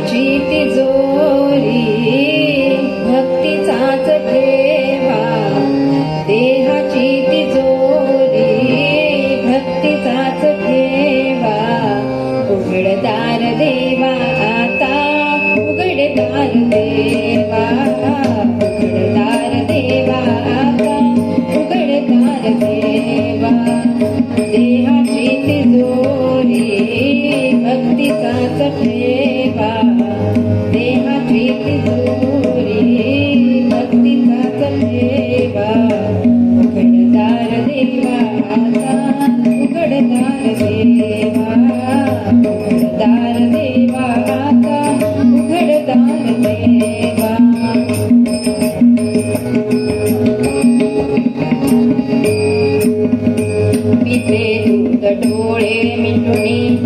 देहाची तिजोरी भक्तीचाच ठेवा, देहाची तिजोरी भक्तीचाच ठेवा. उघडदार देवा आता, उघडदार देवा, उघडदार देवा आता, उघडदार देवा. देहाची तिजोरी भक्तीचाच ठेवा, देहाची तिजोरी भक्तीचाच ठेवा. उघडदार देवा आता, उघडदार देवा, उघडदार देवा आता, उघडदार देवा. पिते दूध डोळे मिटुनी